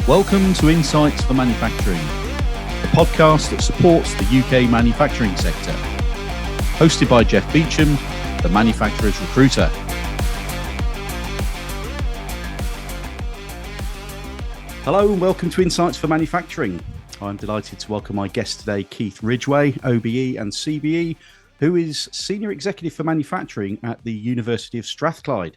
Welcome to Insights for Manufacturing, a podcast that supports the UK manufacturing sector. Hosted by Jeff Beecham, the manufacturer's recruiter. Hello and welcome to Insights for Manufacturing. I'm delighted to welcome my guest today, Keith Ridgway, OBE and CBE, who is Senior Executive for Manufacturing at the University of Strathclyde.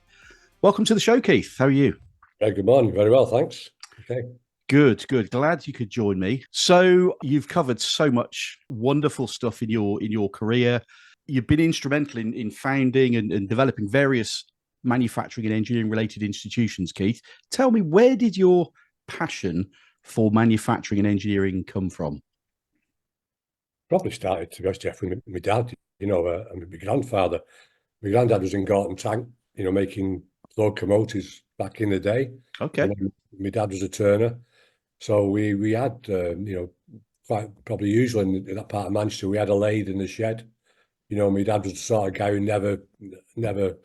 Welcome to the show, Keith. How are you? Good morning. Very well, thanks. Okay. Good. Glad you could join me. So you've covered so much wonderful stuff in your career. You've been instrumental in founding and developing various manufacturing and engineering related institutions, Keith. Tell me, where did your passion for manufacturing and engineering come from? Probably started, to be honest, Jeff, with my dad, and my grandfather. My granddad was in Gorton Tank, making locomotives back in the day. Okay. And my dad was a turner. So we had, quite probably usual in that part of Manchester, we had a lathe in the shed. My dad was the sort of guy who never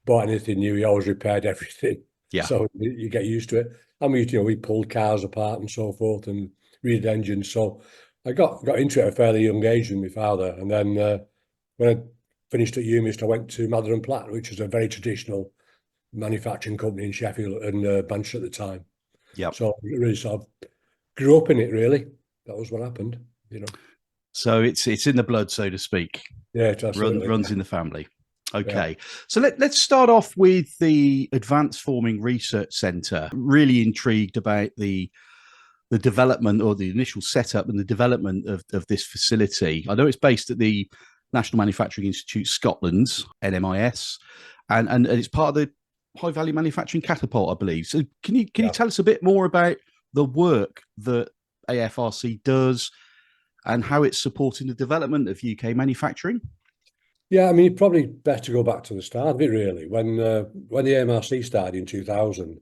bought anything new. He always repaired everything. Yeah. So you get used to it. And we pulled cars apart and so forth and read engines. So I got into it at a fairly young age with my father. And then when I finished at UMIST, I went to Mather and Platt, which was a very traditional manufacturing company in Sheffield and Manchester at the time. Yeah. So I really sort of grew up in it, really. That was what happened, So it's in the blood, so to speak. Yeah, it absolutely runs in the family. Okay. Yeah. So let's start off with the Advanced Forming Research Centre. Really intrigued about the development or the initial setup and the development of this facility. I know it's based at the National Manufacturing Institute Scotland, NMIS, and it's part of the High Value Manufacturing Catapult, I believe. So can you tell us a bit more about the work that AFRC does and how it's supporting the development of UK manufacturing? Yeah, I mean, probably best to go back to the start of it, really. When the AMRC started in 2000,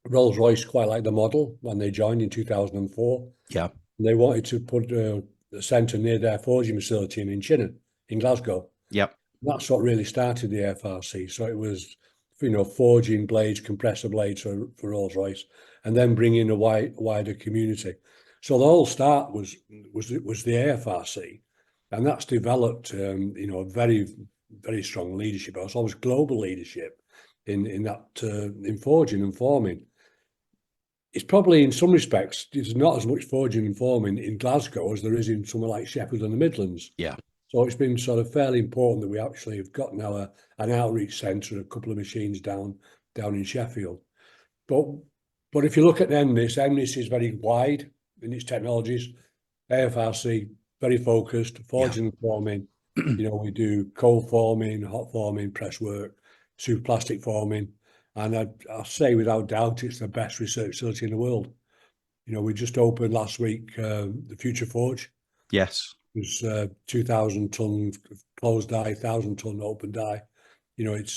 Rolls-Royce quite liked the model when they joined in 2004. Yeah. And they wanted to put a centre near their forging facility in Chinnor, in Glasgow. Yep. That's what really started the AFRC. So it was, forging blades, compressor blades for Rolls-Royce, and then bringing a wider community. So the whole start was the AFRC, and that's developed, a very, very strong leadership. It's always global leadership in that in forging and forming. It's probably in some respects there's not as much forging and forming in Glasgow as there is in somewhere like Sheffield and the Midlands. Yeah. So it's been sort of fairly important that we actually have got now an outreach centre, a couple of machines down in Sheffield. But if you look at NMIS is very wide in its technologies. AFRC, very focused, forging and forming. We do cold forming, hot forming, press work, superplastic forming. And I'll say without doubt, it's the best research facility in the world. We just opened last week the Future Forge. Yes. It was 2,000 ton closed die, 1,000 ton open die. It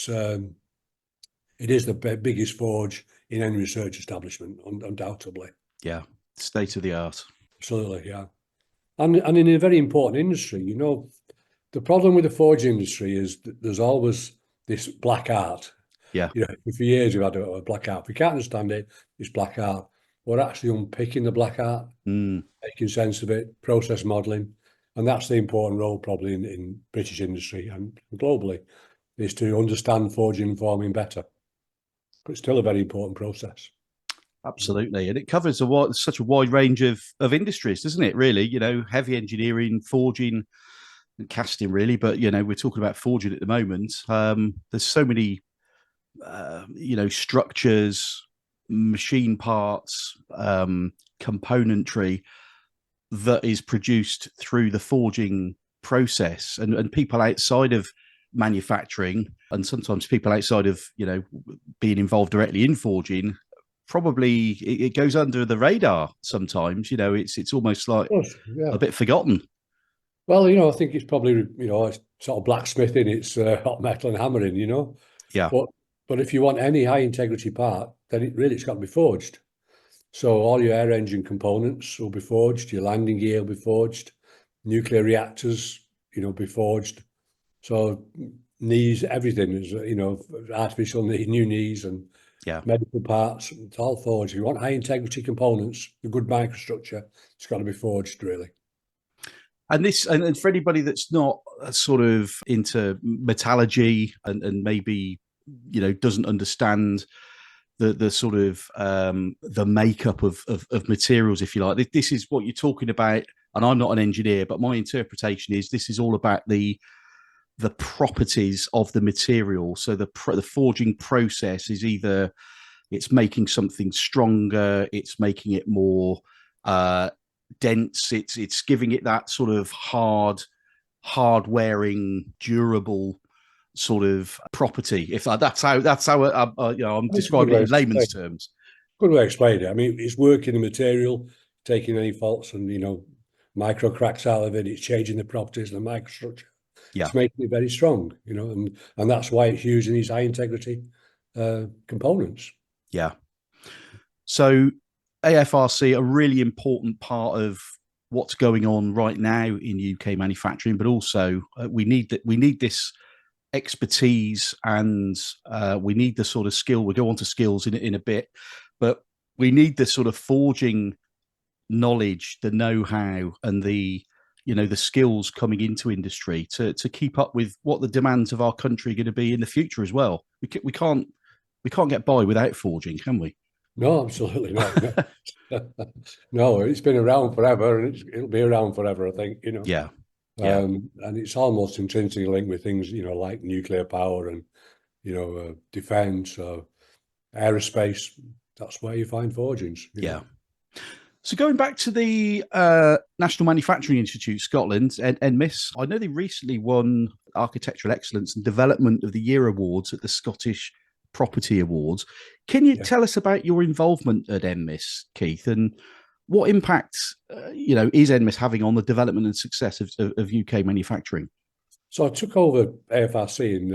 is the biggest forge in any research establishment, undoubtedly. Yeah, state of the art. Absolutely, yeah. And in a very important industry, the problem with the forge industry is that there's always this black art. Yeah. For years we've had a black art. If we can't understand it, it's black art. We're actually unpicking the black art, making sense of it, process modelling. And that's the important role probably in British industry and globally, is to understand forging and forming better. But it's still a very important process. Absolutely. And it covers such a wide range of industries, doesn't it, really? Heavy engineering, forging and casting, really. But, we're talking about forging at the moment. There's so many, structures, machine parts, componentry that is produced through the forging process, and people outside of manufacturing, and sometimes people outside of being involved directly in forging, probably it goes under the radar sometimes. It's almost like a bit forgotten. Well, I think it's probably it's sort of blacksmithing, it's hot metal and hammering, Yeah. But if you want any high integrity part, then it's got to be forged. So all your air engine components will be forged, your landing gear will be forged, nuclear reactors, be forged. So knees, everything is, artificial knee, new knees and Yeah. medical parts, it's all forged. If you want high integrity components, the good microstructure, it's got to be forged, really. And this, and for anybody that's not sort of into metallurgy and maybe, you know, doesn't understand the sort of the makeup of materials, if you like, this is what you're talking about. And I'm not an engineer, but my interpretation is this is all about the properties of the material. So the forging process is either it's making something stronger, it's making it more dense, it's giving it that sort of hard wearing, durable sort of property. If that's how you know, I'm It's a good describing way it of in layman's explaining terms. Good way to explain it. I mean, it's working the material, taking any faults and, micro cracks out of it. It's changing the properties and the microstructure. Yeah, It's making it very strong, and that's why it's using these high integrity components. yeah. So AFRC, a really important part of what's going on right now in UK manufacturing, but also we need this expertise, and we need the sort of skill. We'll go on to skills in a bit, but we need the sort of forging knowledge, the know-how, and the the skills coming into industry to keep up with what the demands of our country are going to be in the future as well. We can't get by without forging, can we? No, absolutely not. No, no, it's been around forever, and it'll be around forever, I think. Yeah, yeah, And it's almost intrinsically linked with things, like nuclear power and defence or aerospace. That's where you find forgings. yeah. So going back to the National Manufacturing Institute Scotland, NMIS, I know they recently won Architectural Excellence and Development of the Year Awards at the Scottish Property Awards. Can you Yeah. tell us about your involvement at NMIS, Keith, and what impact is NMIS having on the development and success of UK manufacturing? So I took over AFRC in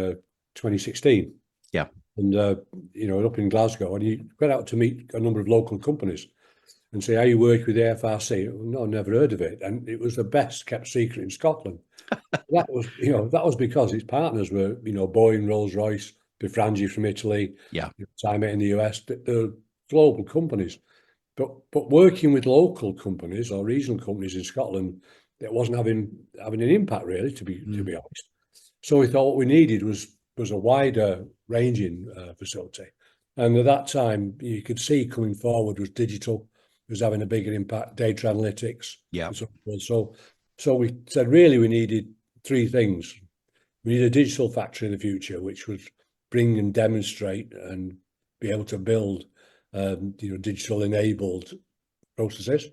2016, Yeah, and up in Glasgow, and you went out to meet a number of local companies and say, "How you work with AFRC?" No, never heard of it, and it was the best kept secret in Scotland. That was because its partners were, Boeing, Rolls-Royce, Bifrangi from Italy, yeah, Time in the US. They're global companies, but working with local companies or regional companies in Scotland, it wasn't having an impact really, to be honest. So we thought what we needed was a wider ranging facility, and at that time you could see coming forward was digital was having a bigger impact, data analytics, yeah, and so forth. So we said really we needed three things. We need a digital factory in the future, which would bring and demonstrate and be able to build, digital enabled processes.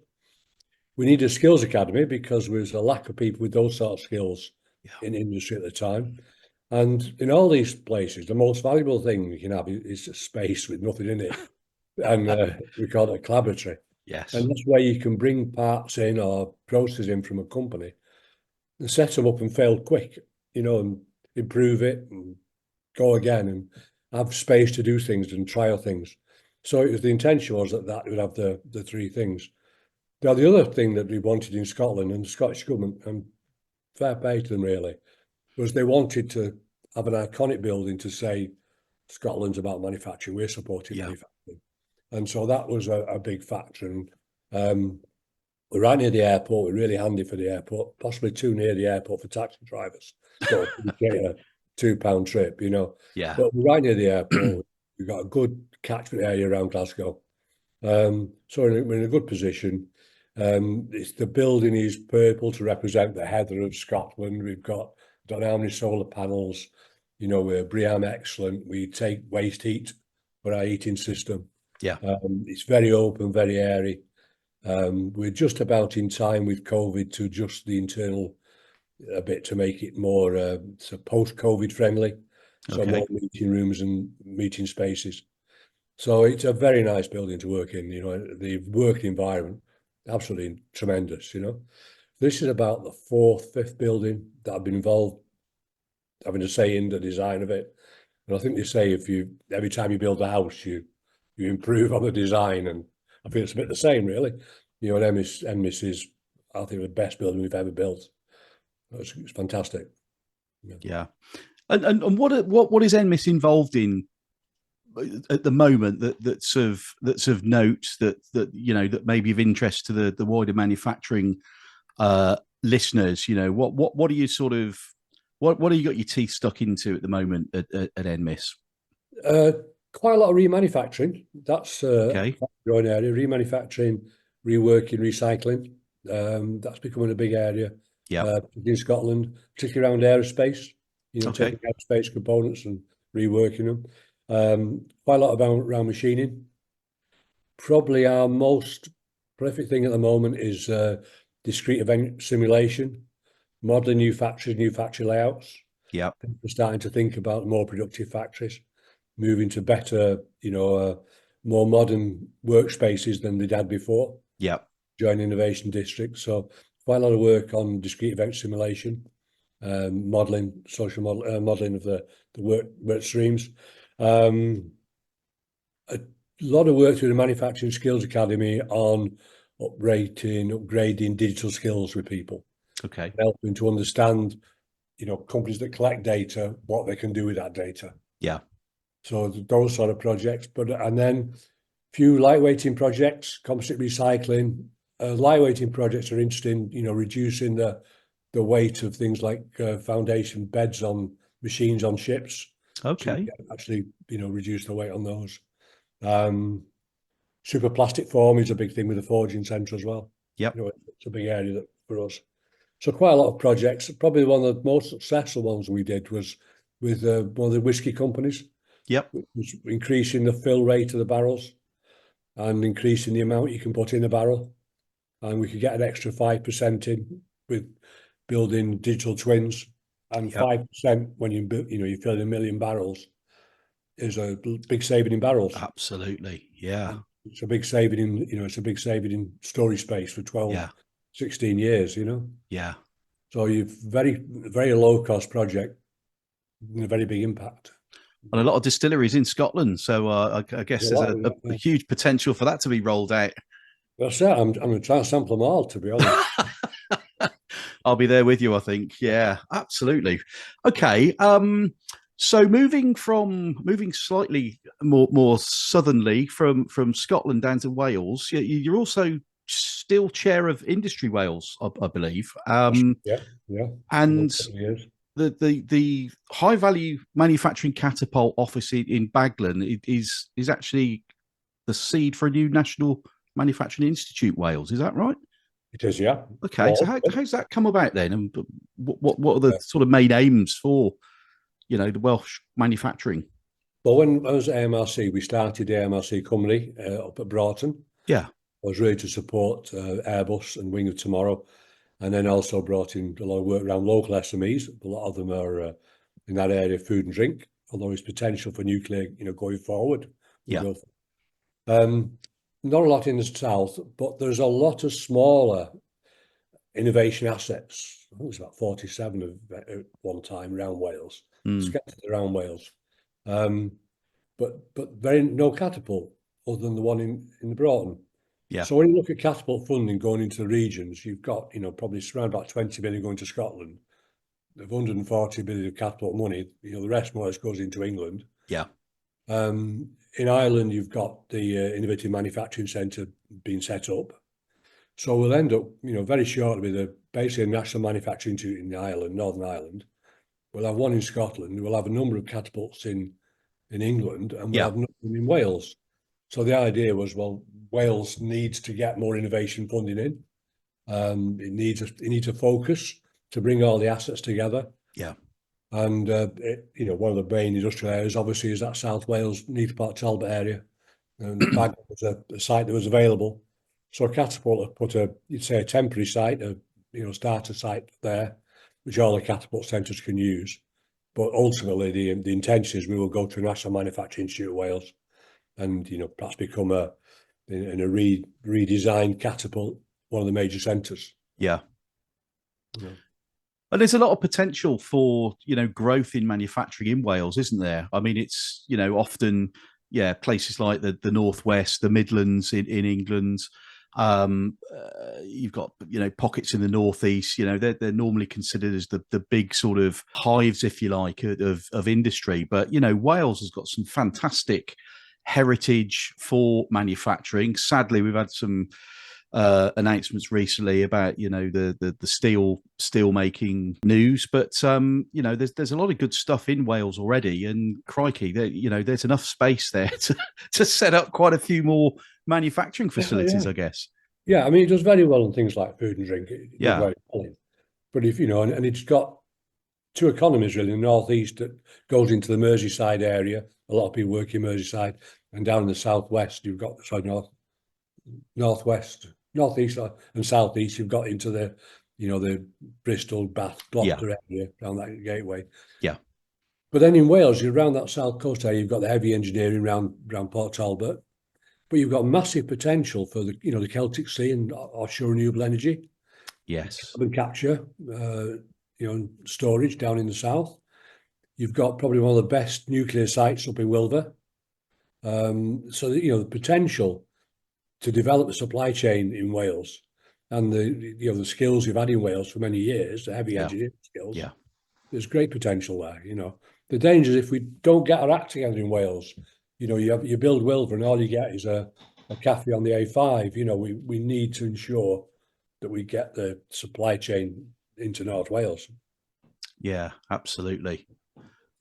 We need a skills academy because there was a lack of people with those sort of skills yeah, in industry at the time. And in all these places, the most valuable thing you can have is a space with nothing in it. And we call it a collaboratory. yes, And that's where you can bring parts in or processes in from a company and set them up and fail quick, and improve it and go again and have space to do things and trial things. So it was the intention was that would have the three things. Now, the other thing that we wanted in Scotland and the Scottish government, and fair play to them really, was they wanted to have an iconic building to say Scotland's about manufacturing, we're supporting yeah, manufacturing. And so that was a big factor. And we're right near the airport. We're really handy for the airport, possibly too near the airport for taxi drivers. So get a £2 trip, yeah, But we're right near the airport. We've got a good catchment area around Glasgow. So we're in a good position. The building is purple to represent the heather of Scotland. We've got, I don't know how many solar panels. We're BREEAM excellent. We take waste heat for our heating system. yeah, It's very open, very airy. We're just about in time with COVID to adjust the internal a bit to make it more post-COVID friendly. So okay, more meeting rooms and meeting spaces. So it's a very nice building to work in. The working environment, absolutely tremendous. This is about the fifth building that I've been involved, having a say in the design of it. And I think they say every time you build a house, you improve on the design, and I think it's a bit the same, really. And NMIS is, I think, the best building we've ever built. It's fantastic. yeah. And what is NMIS involved in at the moment that's of note that that may be of interest to the wider manufacturing listeners? What are you sort of what have you got your teeth stuck into at the moment at NMIS? Uh, Quite a lot of remanufacturing. That's Okay. quite a growing area. Remanufacturing, reworking, recycling. That's becoming a big area Yeah. in Scotland, particularly around aerospace. Okay. Taking aerospace components and reworking them. Quite a lot about around machining. Probably our most prolific thing at the moment is discrete event simulation, modeling new factories, new factory layouts. Yeah. We're starting to think about more productive factories, moving to better, more modern workspaces than they'd had before, Yeah. join innovation districts. So quite a lot of work on discrete event simulation, modeling, modeling of the work streams. A lot of work through the Manufacturing Skills Academy on upgrading digital skills with people, Okay. helping to understand, companies that collect data, what they can do with that data. Yeah. So those sort of projects, and then few lightweighting projects, composite recycling. Lightweighting projects are interesting, reducing the weight of things like foundation beds on machines on ships. So you Okay. can actually, reduce the weight on those. Super plastic form is a big thing with the forging centre as well. Yep. It's a big area for us. So quite a lot of projects. Probably one of the most successful ones we did was with one of the whiskey companies, Yep. which was increasing the fill rate of the barrels and increasing the amount you can put in a barrel. And we could get an extra 5% in with building digital twins. And Yep. 5% when you fill in 1 million barrels is a big saving in barrels. Absolutely. Yeah. It's a big saving it's a big saving in storage space for 12, Yeah. 16 years, Yeah. So you've very low cost project and a very big impact. And a lot of distilleries in Scotland, so I guess There's there's lot of that, a yeah. huge potential for that to be rolled out. That's it. I'm going to try and sample them all, to be honest. I'll be there with you, I think. Yeah, absolutely. Okay. So moving slightly more southernly from Scotland down to Wales, you're also still chair of Industry Wales, I believe. Yeah, yeah. And Years. the high value manufacturing catapult office in Baglan is actually the seed for a new national manufacturing institute Wales. Is that right? It is, yeah. Okay, so Small. how's that come about then, and what are the sort of main aims for the Welsh manufacturing? Well, when I was at AMRC, we started the AMRC company up at Broughton. Yeah, Was really to support Airbus and Wing of Tomorrow, and then also brought in a lot of work around local SMEs. A lot of them are in that area, food and drink, although there's potential for nuclear, going forward. yeah, Not a lot in the south, but there's a lot of smaller innovation assets. I think it's about 47 at one time around Wales, mm, scattered around Wales. But very no catapult other than the one in the Broughton. yeah, So when you look at catapult funding going into the regions, you've got, probably around about 20 billion going to Scotland, of 140 billion of catapult money, the rest more or less goes into England. yeah, In Ireland, you've got the Innovative Manufacturing Centre being set up. So we'll end up, very shortly with basically a national manufacturing institute in Ireland, Northern Ireland. We'll have one in Scotland. We'll have a number of catapults in England, and we'll yeah, have nothing in Wales. So the idea was, well, Wales needs to get more innovation funding in. It needs a focus to bring all the assets together. yeah, And one of the main industrial areas, obviously, is that South Wales, Newport Talbot area, and Baglan was a site that was available. So Catapult put you'd say a temporary site, starter site there, which all the Catapult centres can use. But ultimately, the intention is we will go to a National Manufacturing Institute of Wales, and perhaps become in a redesigned Catapult one of the major centres. yeah. Yeah. And there's a lot of potential for growth in manufacturing in Wales, isn't there? I mean, it's often places like the northwest, the Midlands in England. You've got, pockets in the northeast. They're normally considered as the big sort of hives, if you like, of industry. But Wales has got some fantastic heritage for manufacturing. Sadly, we've had some announcements recently about the steel making news, but there's a lot of good stuff in Wales already, and crikey, there's enough space there to set up quite a few more manufacturing facilities, Yeah. I guess. Yeah, I mean, it does very well on things like food and drink. It does Yeah, very well. But if and it's got two economies really. In the northeast that goes into the Merseyside area. A lot of people work in Merseyside, and down in the southwest, you've got northwest, northeast, and southeast. You've got into the Bristol, Bath, yeah, Gloucester area down that gateway. yeah, But then in Wales, you're around that south coast area. You've got the heavy engineering around Port Talbot, but you've got massive potential for the Celtic Sea and offshore renewable energy, yes, carbon capture, storage down in the south. You've got probably one of the best nuclear sites up in Wilver. So the potential to develop a supply chain in Wales and the skills you've had in Wales for many years, the heavy yeah, engineering skills, yeah, there's great potential there. The danger is if we don't get our act together in Wales, you build Wilver and all you get is a cafe on the A5. We need to ensure that we get the supply chain into North Wales. yeah, absolutely.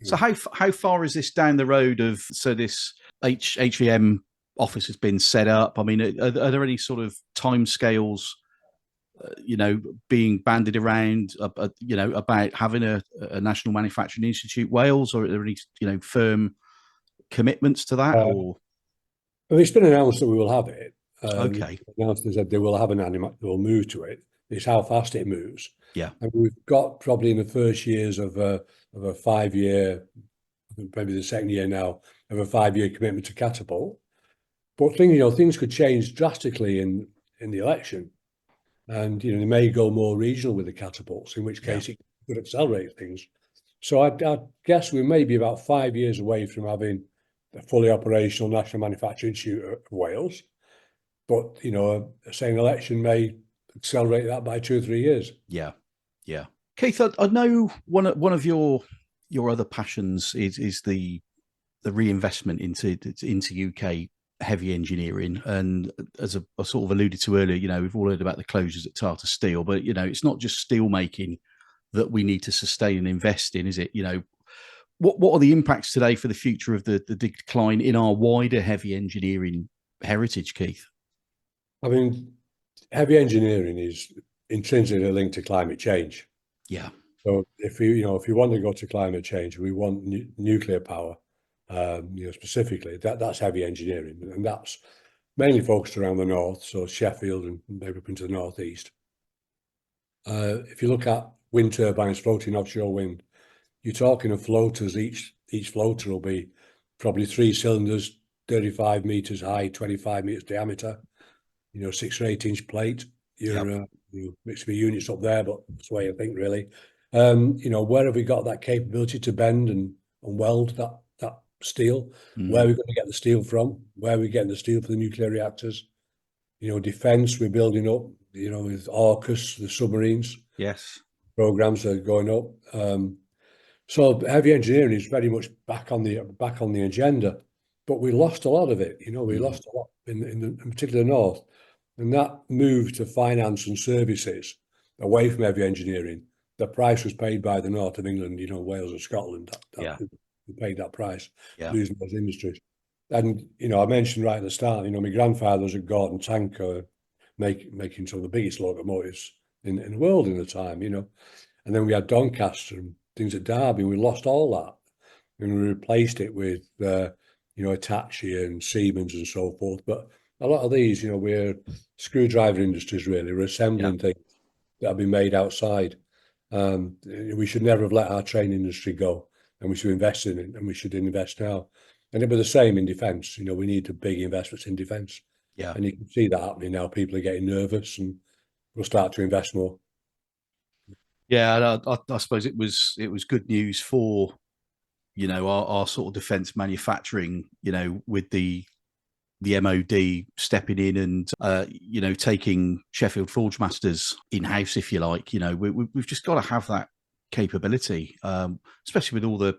So how far is this down the road of this HVM office has been set up? I mean, are there any sort of timescales, being bandied around, about having a National Manufacturing Institute Wales, or are there any, firm commitments to that? Or It's been announced that we will have it. okay, Announced that they will have they'll move to it. It's how fast it moves. yeah, And we've got probably in the first years of a 5 year, maybe the second year now, of a 5 year commitment to catapult. But things could change drastically in the election. And they may go more regional with the catapults, in which yeah, case it could accelerate things. So I guess we may be about 5 years away from having a fully operational National Manufacturing Institute of Wales. But saying election may accelerate that by 2 or 3 years. yeah, yeah. Keith, I know one of your other passions is the reinvestment into UK heavy engineering, and as I sort of alluded to earlier, we've all heard about the closures at Tata Steel, but it's not just steel making that we need to sustain and invest in, is it? What are the impacts today for the future of the decline in our wider heavy engineering heritage, Keith? I mean, heavy engineering is intrinsically linked to climate change. Yeah, So if you want to go to climate change, we want nuclear power, specifically. That's heavy engineering, and that's mainly focused around the north, so Sheffield and maybe up into the northeast. If you look at wind turbines floating offshore wind, you're talking of floaters. Each floater will be probably 3 cylinders, 35 meters high, 25 meters diameter. 6 or 8 inch plate. You're mixing the units up there, but that's the way I think really. Where have we got that capability to bend and weld that steel? Where are we going to get the steel from? Where are we getting the steel for the nuclear reactors? Defence we're building up. With AUKUS, the submarines. yes, Programs are going up. So heavy engineering is very much back on the agenda, but we lost a lot of it. We lost a lot in particular north, and that move to finance and services away from heavy engineering. The price was paid by the north of England, Wales and Scotland. Who paid that price, losing those industries. And I mentioned right at the start, my grandfather was at Gorton Tanker, making some of the biggest locomotives in the world in the time, And then we had Doncaster and things at Derby. We lost all that, and we replaced it with Hitachi and Siemens and so forth. But a lot of these, we're screwdriver industries really. We're assembling things that have been made outside. We should never have let our train industry go, and we should invest in it, and we should invest now. And it'll be the same in defence. We need the big investments in defence. yeah. And you can see that happening now. People are getting nervous, and we'll start to invest more. Yeah, I suppose it was good news for our sort of defence manufacturing, with the the MOD stepping in and taking Sheffield Forge Masters in house, if you like. We've just got to have that capability, especially with all the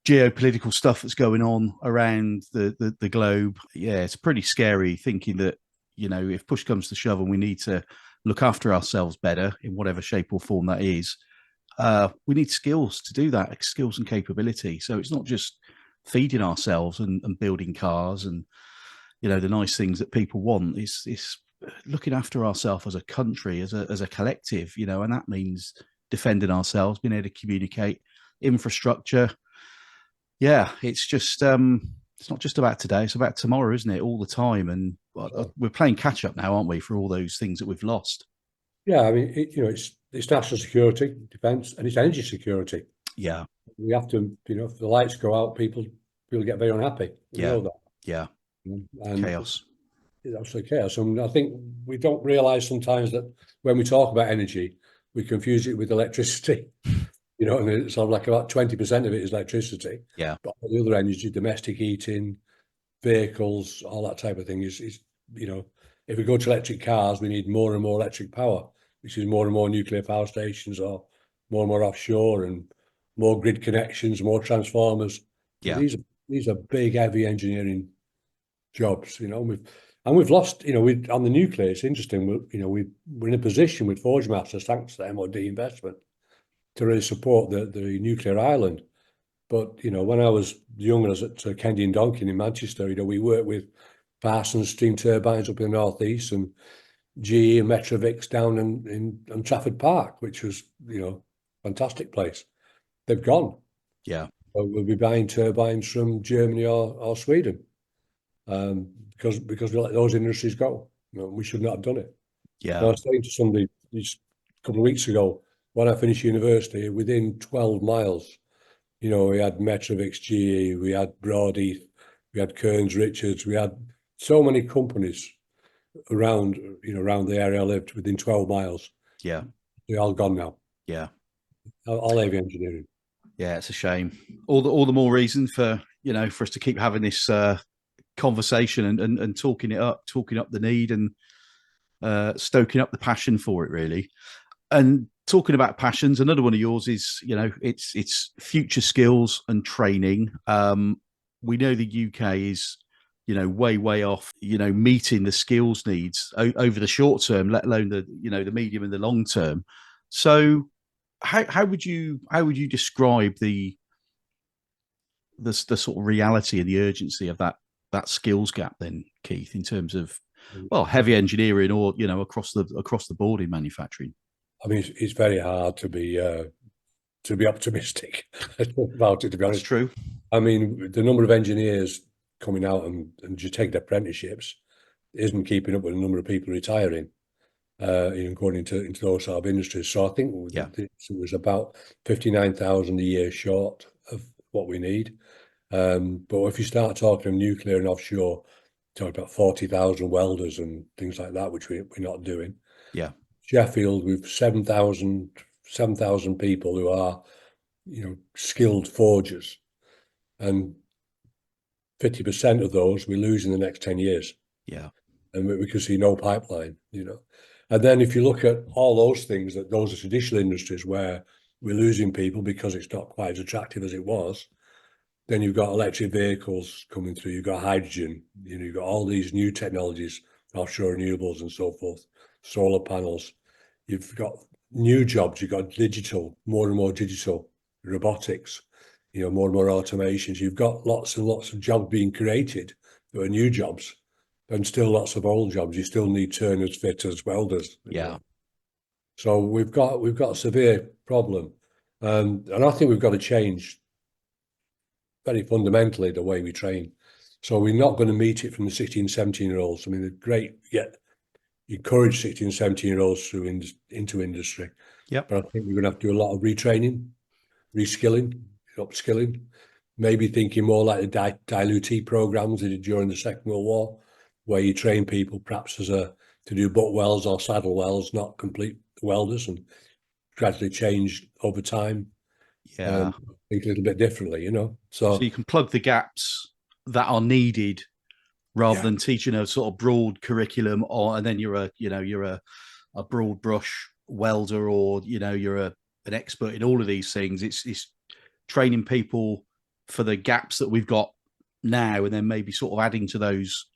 geopolitical stuff that's going on around the globe. Yeah, it's pretty scary thinking that if push comes to shove and we need to look after ourselves better in whatever shape or form that is, we need skills to do that, skills and capability. So it's not just feeding ourselves and building cars and the nice things that people want. It's looking after ourselves as a country, as a collective, and that means defending ourselves, being able to communicate, infrastructure. Yeah, it's just it's not just about today, it's about tomorrow, isn't it? All the time. And we're playing catch up now, aren't we, for all those things that we've lost? Yeah, I mean, it's national security, defence, and it's energy security. Yeah. We have to, if the lights go out, people get very unhappy. We know that. Yeah. And chaos. It's absolutely chaos. And I think we don't realise sometimes that when we talk about energy, we confuse it with electricity. And it's sort of like about 20% of it is electricity. Yeah. But the other energy, domestic heating, vehicles, all that type of thing is if we go to electric cars, we need more and more electric power, which is more and more nuclear power stations or more and more offshore and more grid connections, more transformers. Yeah. These are big, heavy engineering jobs, we've lost, on the nuclear, it's interesting, we're in a position with Forge Masters, thanks to the MOD investment, to really support the nuclear island. But, when I was young, I was at Kennedy and Donkin in Manchester, we worked with Parsons steam turbines up in the northeast and GE and Metrovix down in Trafford Park, which was, fantastic place. They've gone. Yeah. So we'll be buying turbines from Germany or Sweden because we let those industries go. We should not have done it. Yeah. And I was saying to somebody just a couple of weeks ago, when I finished university, within 12 miles, we had Metrovix, GE, we had Broadheath, we had Kearns Richards, we had so many companies around the area I lived within 12 miles. Yeah. They're all gone now. Yeah. All heavy engineering. Yeah, it's a shame. All the more reason for us to keep having this conversation and talking up the need and stoking up the passion for it, really. And talking about passions, another one of yours is it's future skills and training. We know the UK is way off meeting the skills needs over the short term, let alone the medium and the long term. So how would you describe the sort of reality and the urgency of that skills gap then, Keith, in terms of heavy engineering or across the board in manufacturing? I mean, it's very hard to be optimistic about it, to be honest. That's true. I mean, the number of engineers coming out and just taking apprenticeships isn't keeping up with the number of people retiring, going into those sort of industries. So I think it was about 59,000 a year short of what we need. But if you start talking nuclear and offshore, talk about 40,000 welders and things like that, which we're not doing. Yeah. Sheffield, we've 7,000 people who are, skilled forgers, and 50% of those we lose in the next 10 years. Yeah. And we can see no pipeline, And then if you look at all those things, those are traditional industries where we're losing people because it's not quite as attractive as it was. Then you've got electric vehicles coming through, you've got hydrogen, you've got all these new technologies, offshore renewables and so forth, solar panels. You've got new jobs, you've got digital, more and more digital, robotics, more and more automations. You've got lots and lots of jobs being created that are new jobs, and still lots of old jobs. You still need turners, fitters, welders. Yeah. So we've got a severe problem, and I think we've got to change very fundamentally the way we train. So we're not going to meet it from the 16, 17-year-olds. I mean, they're great, encourage 16, 17-year-olds into industry. Yep. But I think we're going to have to do a lot of retraining, reskilling, upskilling, maybe thinking more like the dilutee programs they did during the Second World War, where you train people perhaps to do butt welds or saddle welds, not complete welders, and gradually change over time. Yeah. Think a little bit differently, So you can plug the gaps that are needed rather Yeah, than teaching a sort of broad curriculum, or and then you're a broad brush welder, or you're an expert in all of these things. It's training people for the gaps that we've got now, and then maybe sort of adding to those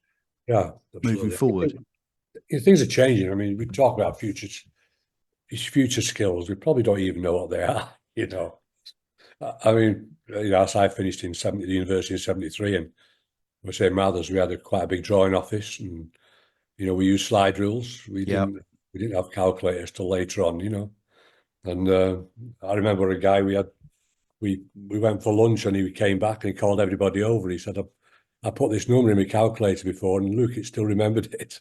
yeah, moving absolutely. forward. Things are changing. I mean, we talk about future skills. We probably don't even know what they are. I mean, as I finished in the university in 73, and we say Mathers, we had quite a big drawing office, and we used slide rules. Yeah. We didn't have calculators till later on. And I remember a guy we went for lunch, and he came back and he called everybody over. He said, I put this number in my calculator before, and Luke, it still remembered it.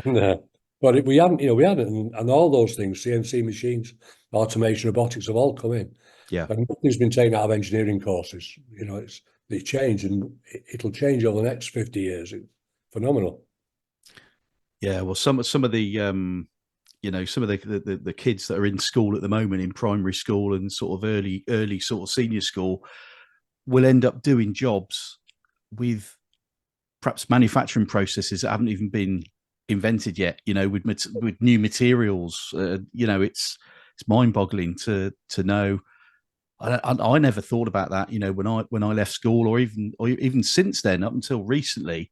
And, but we hadn't, and all those things, CNC machines, automation, robotics, have all come in. Yeah. And nothing's been taken out of engineering courses. It's changed, and it'll change over the next 50 years. It's phenomenal. Yeah. Well, some of the some of the kids that are in school at the moment, in primary school and sort of early sort of senior school, will end up doing jobs with perhaps manufacturing processes that haven't even been invented yet. With new materials. It's mind-boggling to know. I never thought about that. When I left school, or even since then, up until recently,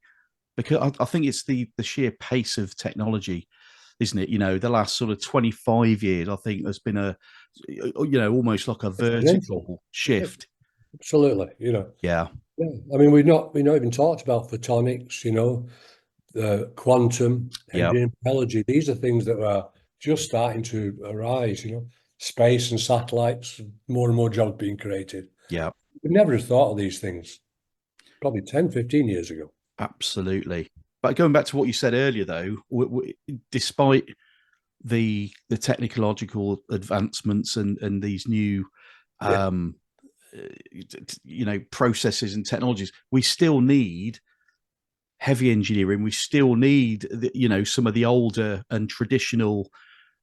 because I think it's the sheer pace of technology, isn't it? The last sort of 25 years, I think there's been almost like a vertical shift. Absolutely. Yeah. Yeah. I mean, we've not even talked about photonics, quantum, Yeah. engineering, biology. These are things that are just starting to arise, space and satellites, more and more jobs being created. Yeah. We never have thought of these things probably 10, 15 years ago. Absolutely. But going back to what you said earlier, though, despite the technological advancements and these new Yeah. um, processes and technologies, we still need heavy engineering. We still need some of the older and traditional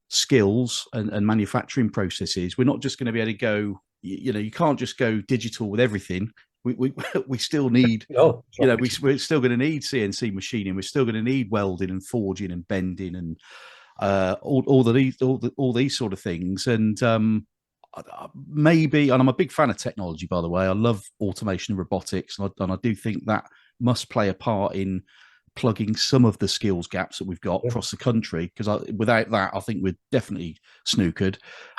skills and manufacturing processes. We're not just going to be able to go. You can't just go digital with everything. We still need. No, We're still going to need CNC machining. We're still going to need welding and forging and bending and all these sort of things. And maybe, and I'm a big fan of technology, by the way. I love automation and robotics, and I do think that must play a part in plugging some of the skills gaps that we've got across the country. Because without that, I think we're definitely snookered.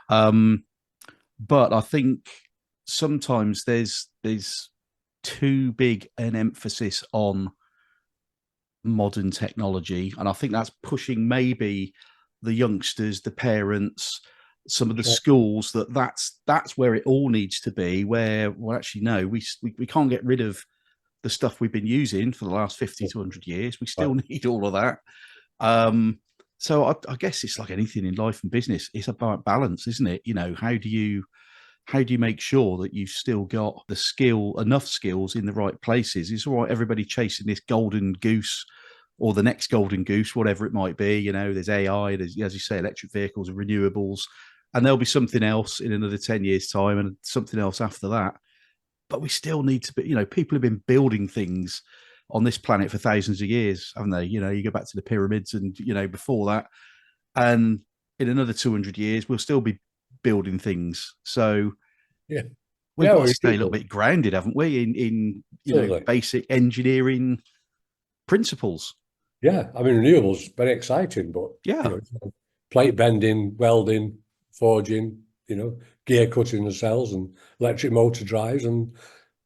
But I think sometimes there's too big an emphasis on modern technology, and I think that's pushing maybe the youngsters, the parents, some of the schools that's where it all needs to be. Where, well, actually, no, we can't get rid of the stuff we've been using for the last 50 to 100 years. We still need all of that. So I guess it's like anything in life and business. It's about balance, isn't it? How do you make sure that you've still got enough skills in the right places? It's all right, everybody chasing this golden goose or the next golden goose, whatever it might be. There's AI, there's, as you say, electric vehicles and renewables, and there'll be something else in another 10 years' time and something else after that. But we still need to be, people have been building things on this planet for thousands of years, haven't they? You go back to the pyramids and, before that. And in another 200 years, we'll still be building things. So Yeah. we've got to stay a little bit grounded, haven't we, in basic engineering principles. Yeah, I mean, renewables very exciting, but Yeah. Plate bending, welding, forging, gear cutting the cells and electric motor drives and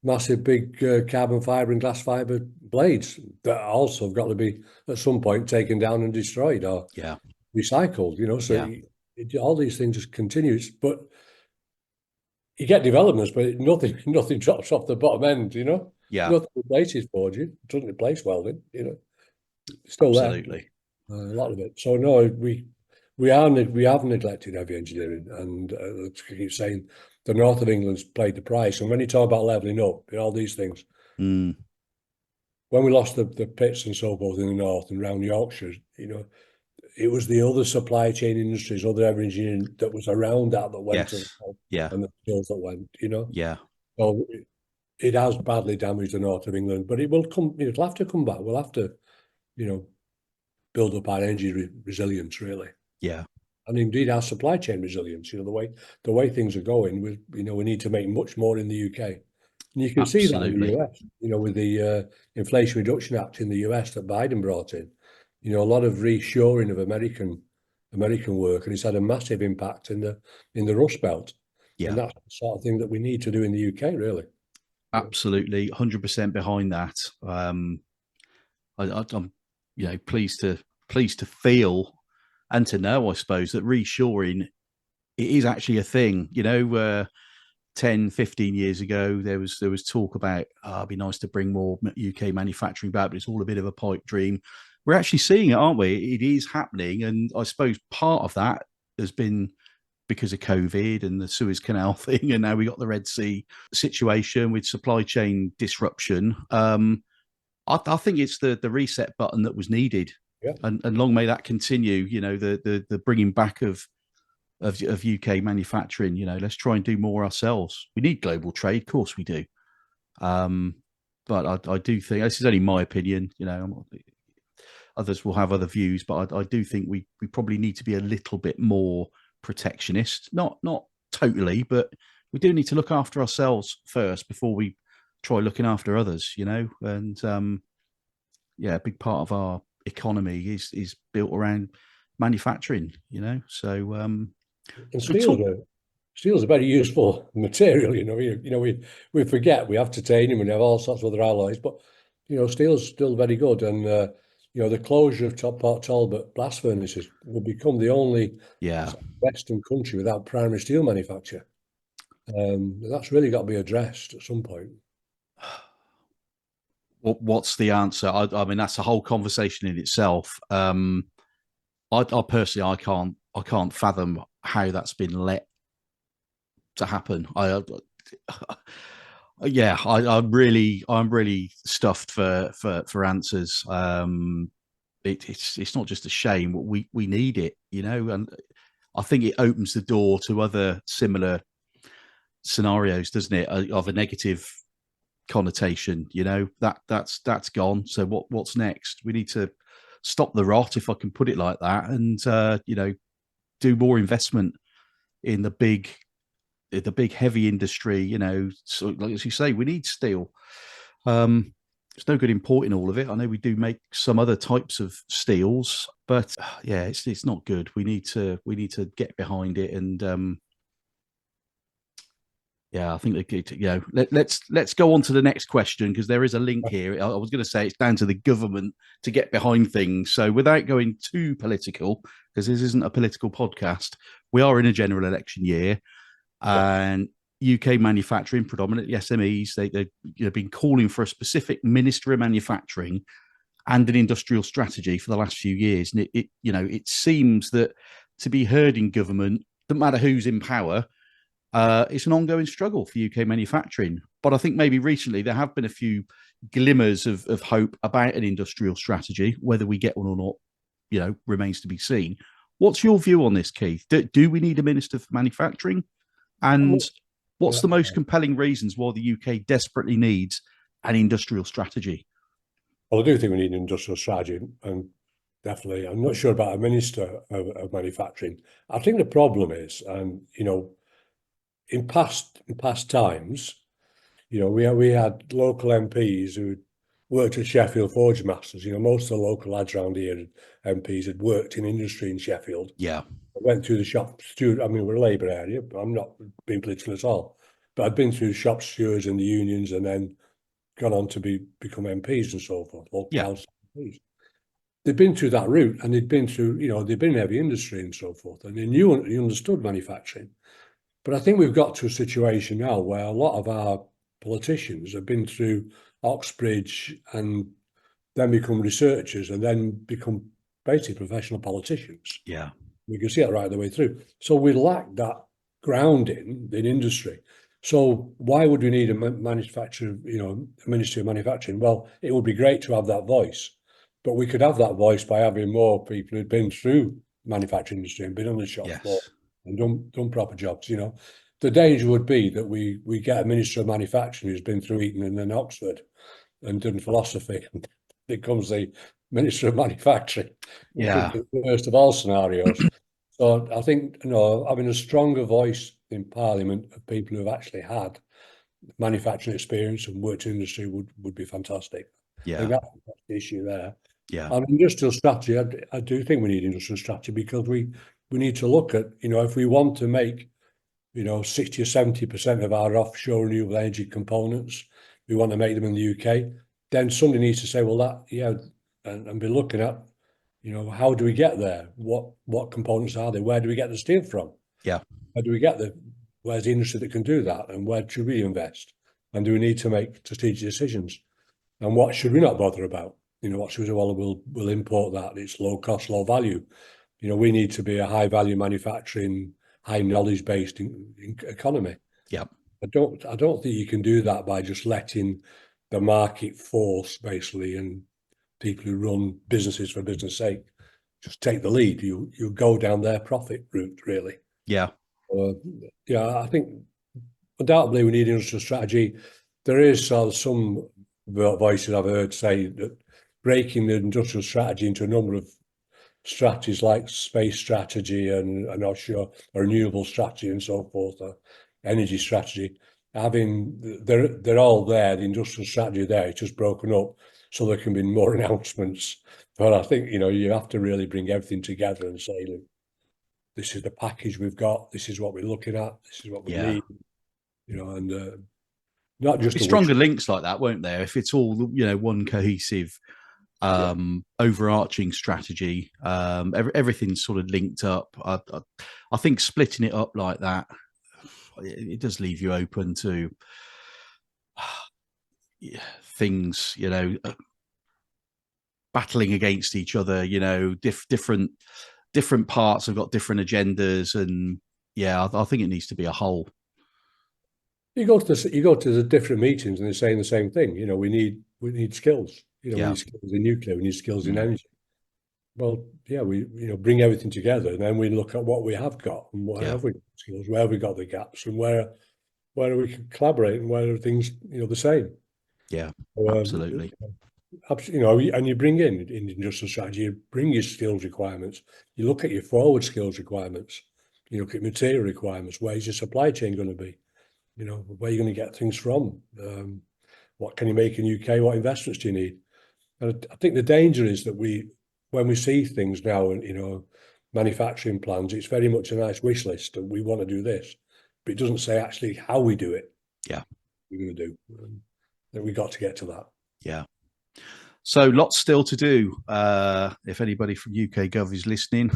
massive big carbon fiber and glass fiber blades that also have got to be at some point taken down and destroyed or recycled. So all these things just continues, but you get developments, but nothing drops off the bottom end. Yeah. Nothing replaces forging, doesn't replace welding. Still Absolutely. there, a lot of it. So no, we have neglected heavy engineering, and I keep saying the north of England's paid the price. And when you talk about levelling up, all these things, when we lost the pits and so forth in the north and around Yorkshire, it was the other supply chain industries, other heavy engineering that was around that went to, Yeah. and the skills that went, Yeah. So it has badly damaged the north of England, but it will come. It'll have to come back. We'll have to, you know, build up our energy resilience, really, Yeah, and indeed our supply chain resilience. The way things are going, we need to make much more in the UK. And you can see that in the absolutely. US, with the Inflation Reduction Act in the US that Biden brought in, a lot of reshoring of American work, and it's had a massive impact in the Rust Belt. Yeah, And that's the sort of thing that we need to do in the UK, really. absolutely, 100% behind that. I'm, pleased to feel and to know, I suppose, that reshoring it is actually a thing. 10, 15 years ago, there was talk about it'd be nice to bring more UK manufacturing back, but it's all a bit of a pipe dream. We're actually seeing it, aren't we? It is happening, and I suppose part of that has been because of COVID and the Suez Canal thing, and now we got the Red Sea situation with supply chain disruption. I think it's the reset button that was needed, Yeah. and long may that continue. The bringing back of UK manufacturing. Let's try and do more ourselves. We need global trade, of course we do. But I do think this is only my opinion. Others will have other views, but I do think we probably need to be a little bit more protectionist. Not totally, but we do need to look after ourselves first before we try looking after others. And a big part of our economy is built around manufacturing. So And so steel's a very useful material. We forget we have titanium and we have all sorts of other alloys, but steel's still very good. And the closure of Port Talbot blast furnaces will become the only Western country without primary steel manufacture. That's really got to be addressed at some point. What's the answer? I mean, that's a whole conversation in itself. I personally, I can't fathom how that's been let to happen. I'm really stuffed for answers. It's not just a shame. We need it, and I think it opens the door to other similar scenarios, doesn't it? Of a negative connotation. That's gone. So what's next? We need to stop the rot, if I can put it like that, and do more investment in the big heavy industry. So like as you say, we need steel. It's no good importing all of it. I know we do make some other types of steels, but it's not good. We need to get behind it, and I think let's go on to the next question, because there is a link here. I was going to say it's down to the government to get behind things. So without going too political, because this isn't a political podcast, we are in a general election year, and UK manufacturing, predominantly SMEs, they've been calling for a specific Minister of Manufacturing and an industrial strategy for the last few years. And it seems that to be heard in government, no matter who's in power, it's an ongoing struggle for UK manufacturing. But I think maybe recently there have been a few glimmers of hope about an industrial strategy. Whether we get one or not, remains to be seen. What's your view on this, Keith? Do we need a Minister for Manufacturing? And what's the most compelling reasons why the UK desperately needs an industrial strategy? Well, I do think we need an industrial strategy, and definitely, I'm not sure about a Minister of Manufacturing. I think the problem is, and in past times, we had local MPs who worked at Sheffield Forge Masters. Most of the local lads around here, MPs, had worked in industry in Sheffield. Yeah. I went through the shop steward. I mean, we're a Labour area, but I'm not being political at all. But I'd been through the shop stewards and the unions, and then gone on to become MPs and so forth, local council MPs. They'd been through that route, and they'd been through, they'd been in heavy industry and so forth, and they knew and understood manufacturing. But I think we've got to a situation now where a lot of our politicians have been through Oxbridge and then become researchers and then become basically professional politicians. Yeah. We can see it right the way through. So we lack that grounding in industry. So why would we need a manufacturer, a Ministry of Manufacturing? Well, it would be great to have that voice, but we could have that voice by having more people who've been through manufacturing industry and been on the shop floor and done proper jobs. the danger would be that we get a Minister of Manufacturing who's been through Eton and then Oxford and done philosophy, and becomes the Minister of Manufacturing, which would Yeah. be the worst of all scenarios. So I think, having a stronger voice in Parliament of people who have actually had manufacturing experience and worked in industry would be fantastic. I think Yeah. that's the issue there. Yeah. And industrial strategy, I do think we need industrial strategy, because we need to look at, if we want to make 60 or 70% of our offshore renewable energy components, we want to make them in the UK, then somebody needs to say, well, and be looking at, how do we get there? What components are they? Where do we get the steel from? Yeah. Where do we get where's the industry that can do that? And where should we invest? And do we need to make strategic decisions? And what should we not bother about? What should we say? Well, we'll import that. It's low cost, low value. We need to be a high value manufacturing, high knowledge based economy. Yeah. I don't think you can do that by just letting the market force, basically, and people who run businesses for business sake just take the lead. You go down their profit route, really. Yeah. I think undoubtedly we need industrial strategy. There is some voices I've heard say that breaking the industrial strategy into a number of strategies like space strategy and offshore renewable strategy and so forth, energy strategy, they're all there. The industrial strategy there, it's just broken up so there can be more announcements. But I think you have to really bring everything together and say, look, this is the package we've got. This is what we're looking at. This is what we need. And not just stronger links like that, won't there? If it's all one cohesive overarching strategy, everything's sort of linked up. I think splitting it up like that, it does leave you open to things, battling against each other. Different parts have got different agendas, and I think it needs to be a whole. You go to the different meetings and they're saying the same thing. We need skills. We need skills in nuclear. We need skills in energy. Well, we bring everything together, and then we look at what we have got and where have we got skills, where have we got the gaps, and where we can collaborate, and where are things the same. Yeah, absolutely. And you bring in industrial strategy, you bring your skills requirements, you look at your forward skills requirements, you look at material requirements. Where's your supply chain going to be? Where are you going to get things from? What can you make in UK? What investments do you need? And I think the danger is that when we see things now, manufacturing plans, it's very much a nice wish list, and we want to do this, but it doesn't say actually how we do it. Yeah, we're going to do. That we got to get to that. Yeah. So lots still to do. If anybody from UK Gov is listening,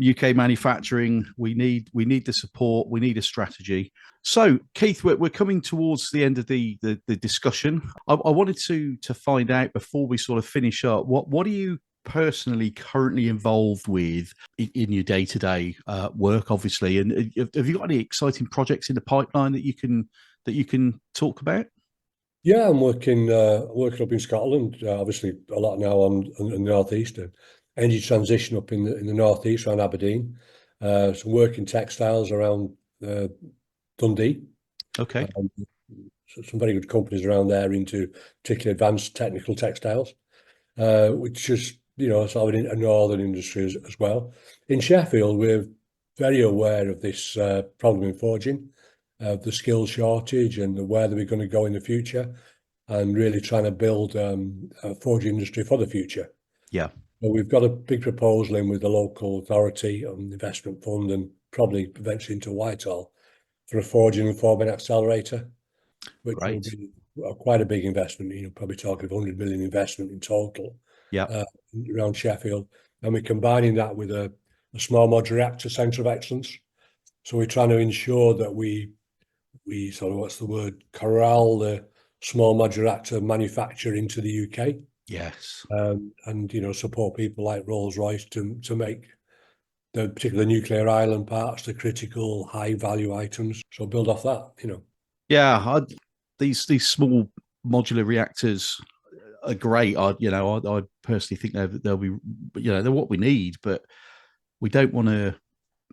UK manufacturing, we need the support. We need a strategy. So Keith, we're coming towards the end of the discussion. I wanted to find out before we sort of finish up, what are you personally currently involved with in your day-to-day work, obviously, and have you got any exciting projects in the pipeline that you can talk about? Yeah, I'm working up in Scotland. Obviously, a lot now on the northeast, energy transition up in the northeast around Aberdeen. Some work in textiles around Dundee. Okay. Some very good companies around there into particularly advanced technical textiles, which is sort of a northern industry as well. In Sheffield, we're very aware of this problem in forging, the skills shortage, and where are we going to go in the future, and really trying to build a forging industry for the future. Yeah. So we've got a big proposal in with the local authority on the investment fund, and probably eventually into Whitehall, for a forging and forming accelerator, which will be quite a big investment. Probably talking of 100 million investment in total. Yeah. Around Sheffield, and we're combining that with a small modular reactor centre of excellence. So we're trying to ensure that we sort of, corral the small modular reactor manufacture into the UK. Yes. And support people like Rolls-Royce to make the particular nuclear island parts, the critical high value items. So build off that, Yeah, these small modular reactors are great. I personally think they'll be, they're what we need, but we don't want to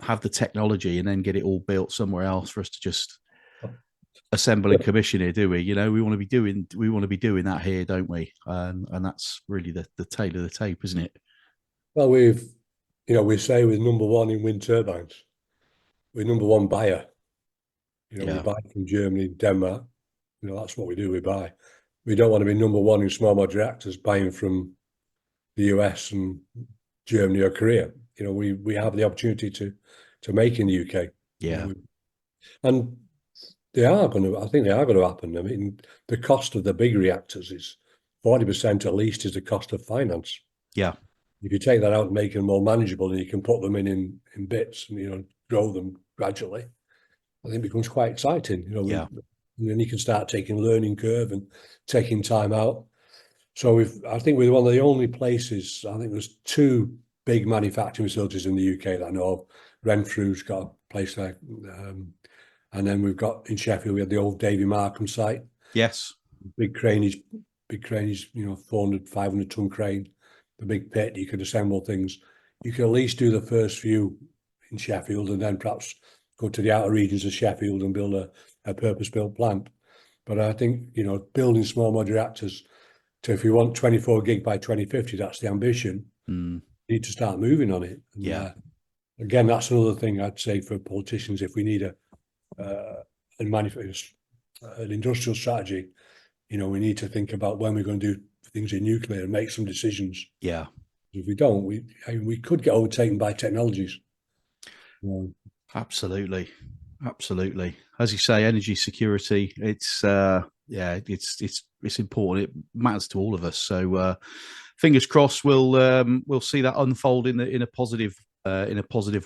have the technology and then get it all built somewhere else for us to just assemble and commission here, do we? You know, we want to be doing that here, don't we? And that's really the tail of the tape, isn't it? Well, we say we're number one in wind turbines. We're number one buyer. We buy from Germany, Denmark. That's what we do. We buy. We don't want to be number one in small modular reactors, buying from the US and Germany or Korea. We have the opportunity to make in the UK. Yeah. And I think they are going to happen. I mean, the cost of the big reactors is 40% at least is the cost of finance. Yeah. If you take that out and make them more manageable, and you can put them in bits and grow them gradually, I think it becomes quite exciting. And then you can start taking learning curve and taking time out. So I think we're one of the only places. I think there's 2 big manufacturing facilities in the UK that I know of. Renfrew's got a place there, and then we've got in Sheffield. We had the old Davy Markham site. Yes. Big craneage, 400, 500 ton crane. The big pit, you could assemble things. You could at least do the first few in Sheffield, and then perhaps go to the outer regions of Sheffield and build a purpose-built plant. But I think, building small modular reactors to, if you want 24 gig by 2050, that's the ambition. You need to start moving on it. And, again, that's another thing I'd say for politicians. If we need an industrial strategy, we need to think about when we're going to do things in nuclear and make some decisions. Yeah. If we don't, we could get overtaken by technologies. Absolutely. As you say, energy security. It's important. It matters to all of us. So fingers crossed, we'll see that unfold in a positive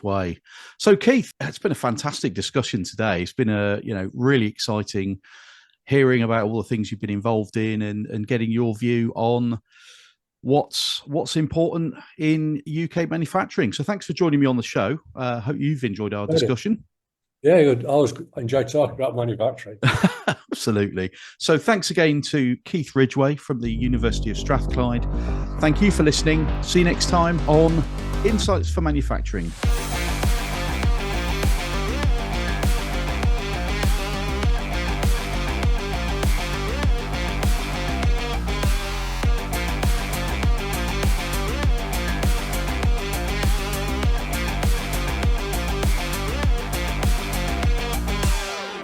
way. So Keith, it's been a fantastic discussion today. It's been really exciting hearing about all the things you've been involved in and getting your view on what's important in UK manufacturing. So thanks for joining me on the show. Hope you've enjoyed our discussion. Yeah, good. I always enjoy talking about manufacturing. Absolutely. So thanks again to Keith Ridgway from the University of Strathclyde. Thank you for listening. See you next time on Insights for Manufacturing.